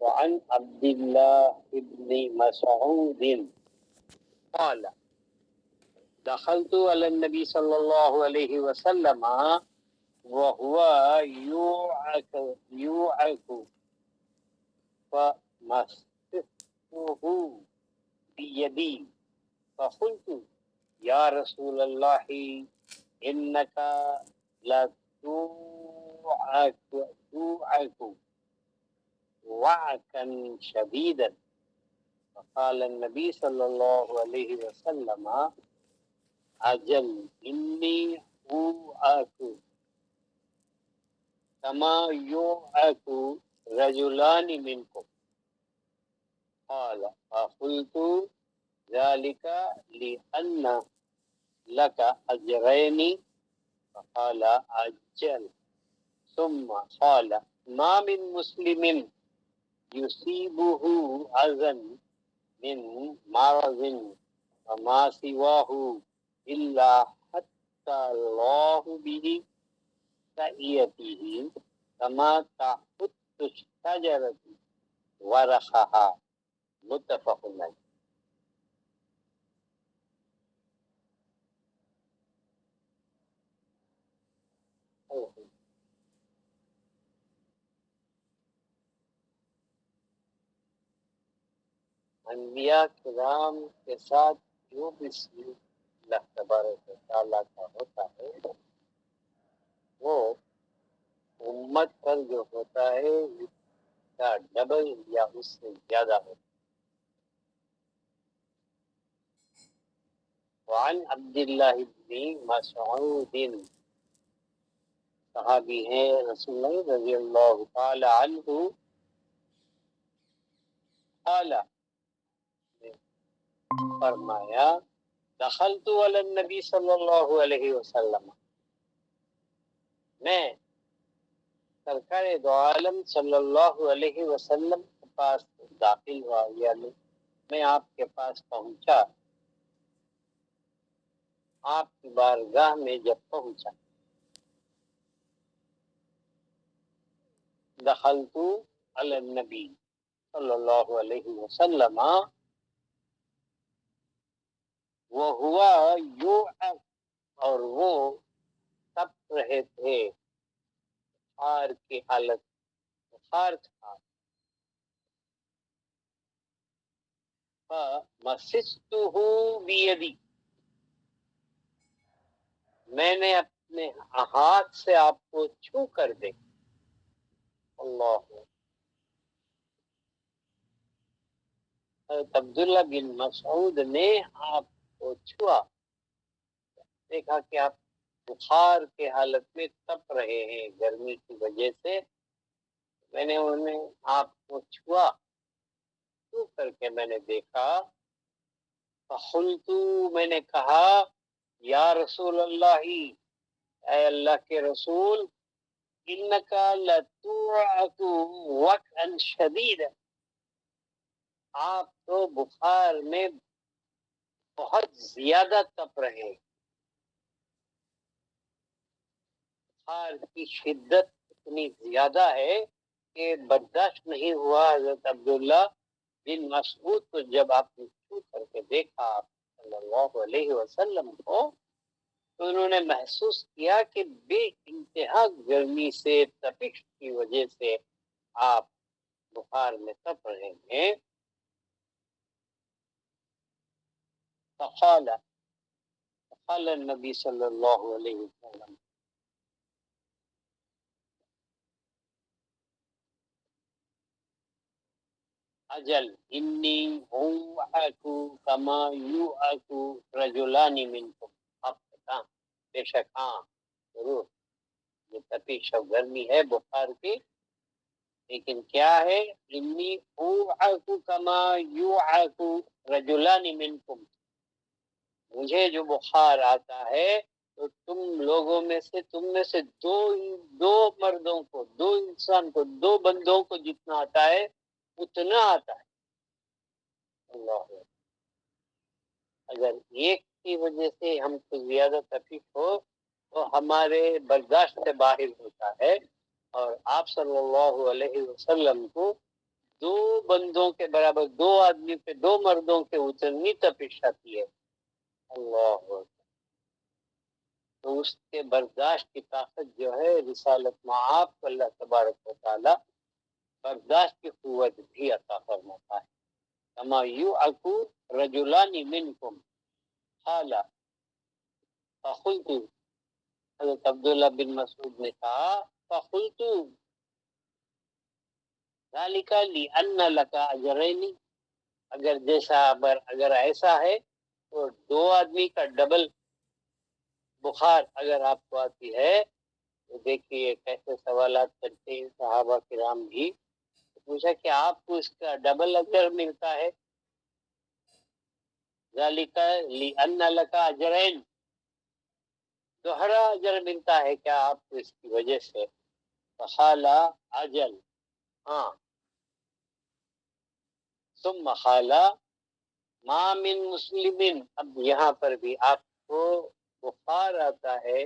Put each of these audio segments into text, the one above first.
وعن عبد الله بن مسعود قال دخلت على النبي صلى الله عليه وسلم وهو يوعك فمسحته بيدي فقلت يا رسول الله إنك لتوعك وعكا شديدا. فقال النبي صلى الله عليه وسلم أجل إني أوعك كما يوعك رجلان منكم. قال فقلت ذلك لأن لك أجرين. فقال أجل. ثم قال ما من مسلم يصيبه أذى من مرض وما سواه إلا حتى الله به سعيته كما تحط الشجرة ورقها. متفق علیہ. انبیاء کرام کے ساتھ جو بھی سلوک اللہ تبارک و تعالیٰ کا ہوتا ہے وہ امت پر جو ہوتا ہے اس کا ڈبل یا اس سے زیادہ ہوتا ہے. وعن عبداللہ بن مسعود صحابی ہیں رسول اللہ رضی اللہ تعالی عنہ قال فرمایا دخلت علی النبی صلی اللہ علیہ وسلم میں سرکار دو عالم صلی اللہ علیہ وسلم کے پاس داخل ہوا، یعنی میں آپ کے پاس پہنچا، آپ کی بارگاہ میں جب پہنچا. دخلت علی النبی صلی اللہ علیہ وسلم وہ ہوا یوعک اور وہ تپ رہے تھے بخار کی حالت، بخار تھا. فمسسته بیدی میں نے اپنے ہاتھ سے آپ کو چھو کر دے. اللہ. حضرت عبداللہ بن مسعود نے آپ کو چھوا، دیکھا کہ آپ بخار کے حالت میں تپ رہے ہیں گرمی کی وجہ سے. میں نے انہیں آپ کو چھوا، چھو کر کے میں نے دیکھا. فقلت میں نے کہا یا رسول اللہ، اے اللہ کے رسول، انکا لتوعک وکعا شدیدا، آپ تو بخار میں بہت زیادہ تپ رہے ہیں. بخار کی شدت اتنی زیادہ ہے کہ برداشت نہیں ہوا حضرت عبداللہ بن مسعود کو. جب آپ نے چھو کر کے دیکھا آپ صلی اللہ علیہ وسلم کو تو انہوں نے محسوس کیا کہ بے انتہا گرمی سے تپش کی وجہ سے آپ بخار میں تپ رہے ہیں. فقال النبی صلی اللہ علیہ وسلم اجل انی اوعک کما یوعک رجلان منکم. آپ بتا بے شک ہاں ضرور یہ تپش اور گرمی ہے بخار کی، لیکن کیا ہے انی اوعک کما یوعک رجلان منکم، مجھے جو بخار آتا ہے تو تم لوگوں میں سے دو مردوں کو، دو انسان کو، دو بندوں کو جتنا آتا ہے اتنا آتا ہے. اللہ. اگر ایک کی وجہ سے ہم کو زیادہ تکلیف ہو تو ہمارے برداشت سے باہر ہوتا ہے، اور آپ صلی اللہ علیہ وسلم کو دو بندوں کے برابر، دو آدمی پہ دو مردوں کے اتنی تپش آتی ہے، اللہ اکبر، تو اس کے برداشت کی طاقت جو ہے رسالت معاف کو اللہ تبارک و تعالی برداشت کی قوت بھی عطا فرماتا ہے۔ کما یعقو رجلان منکم قال فقلت، حضرت عبداللہ بن مسعود نے کہا فقلت ذالک لأن لک اجرین، اگر ایسا ہے تو دو آدمی کا ڈبل بخار اگر آپ کو آتی ہے تو دیکھیے کیسے سوالات کرتے ہیں صحابہ کرام بھی، پوچھا کہ آپ کو اس کا ڈبل اجر ملتا ہے، ذالک لأن لک اجرین، دوہرا اجر ملتا ہے کیا آپ کو اس کی وجہ سے؟ فقال اجل، ہاں، ثم قال ما من مسلم، اب یہاں پر بھی آپ کو بخار آتا ہے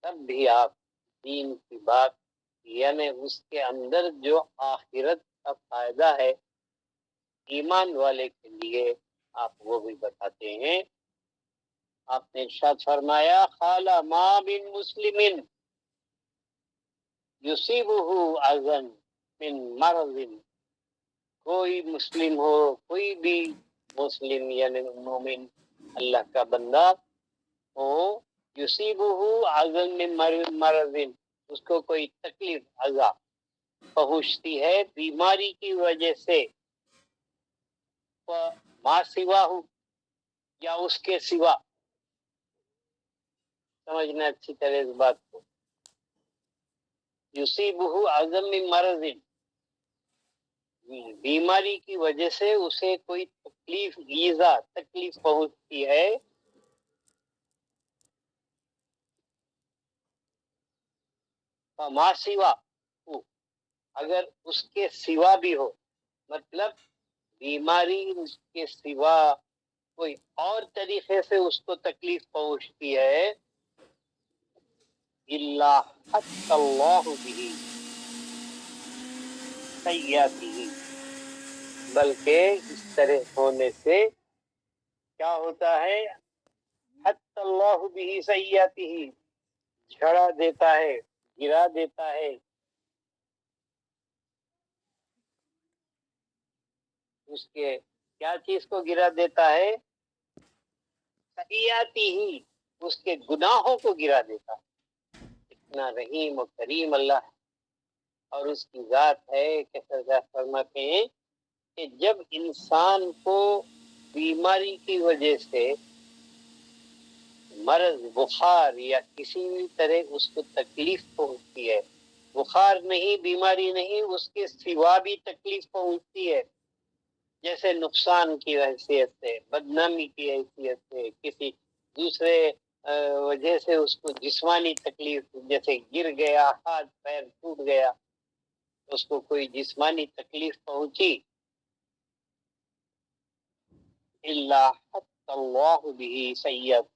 تب بھی آپ دین کی بات، یعنی اس کے اندر جو آخرت کا فائدہ ہے ایمان والے کے لیے آپ وہ بھی بتاتے ہیں۔ آپ نے ارشاد فرمایا قال ما من مسلم یصیبہ اذى من مرض، کوئی مسلم ہو، کوئی بھی مسلم یعنی مومن اللہ کا بندہ ہو، یصیبہ اذى من مرض، اس کو کوئی تکلیف اذا پہنچتی ہے بیماری کی وجہ سے، ما سوا ہو، یا اس کے سوا، سمجھنا اچھی طرح اس بات کو، یصیبہ اذى من مرض، بیماری کی وجہ سے اسے کوئی تکلیف، ایذا تکلیف پہنچتی ہے، ما سوا ہو، اگر اس کے سوا بھی ہو، مطلب بیماری اس کے سوا کوئی اور طریقے سے اس کو تکلیف پہنچتی ہے، الا حط اللہ به سیئاتہ، بلکہ اس طرح ہونے سے کیا ہوتا ہے، حط اللہ به سیئاتہ، جھڑا دیتا ہے، گرا دیتا ہے اس کے، کیا چیز کو گرا دیتا ہے، سیئاتی ہی، اس کے گناہوں کو گرا دیتا ہے۔ اتنا رحیم و کریم اللہ ہے، اور اس کی ذات ہے کہ سرکار فرماتے ہیں کہ جب انسان کو بیماری کی وجہ سے مرض، بخار یا کسی بھی طرح اس کو تکلیف پہنچتی ہے، بخار نہیں، بیماری نہیں، اس کے سوا بھی تکلیف پہنچتی ہے، جیسے نقصان کی حیثیت سے، بدنامی کی حیثیت سے، کسی دوسرے وجہ سے اس کو جسمانی تکلیف، جیسے گر گیا، ہاتھ پیر ٹوٹ گیا، اس کو کوئی جسمانی تکلیف پہنچی، الا حط اللہ به سیئات،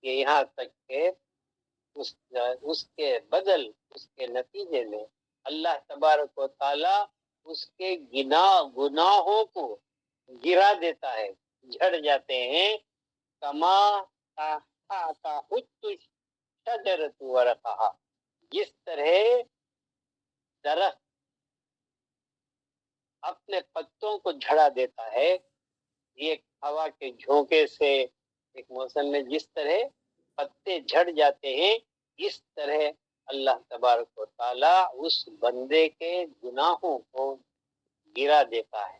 یہاں تک کہ اس کے بدل، اس کے نتیجے میں اللہ تبارک و تعالی اس کے گناہوں کو گرا دیتا ہے، جھڑ جاتے ہیں، کما تحط شجرۃ ورقہا، جس طرح درخت اپنے پتوں کو جھڑا دیتا ہے، ایک ہوا کے جھونکے سے ایک موسم میں جس طرح پتے جھڑ جاتے ہیں، اس طرح اللہ تبارک و تعالی اس بندے کے گناہوں کو گرا دیتا ہے،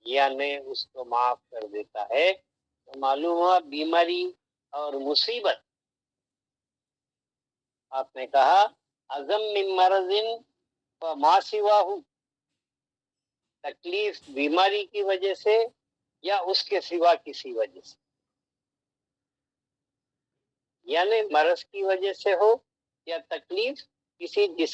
یعنی اس کو معاف کر دیتا ہے۔ تو معلوم ہوا بیماری اور مصیبت، آپ نے کہا عظم من مرض وما سواہ، تکلیف بیماری کی وجہ سے یا اس کے سوا کسی وجہ سے، یعنی مرض کی وجہ سے ہو یا تکلیف کسی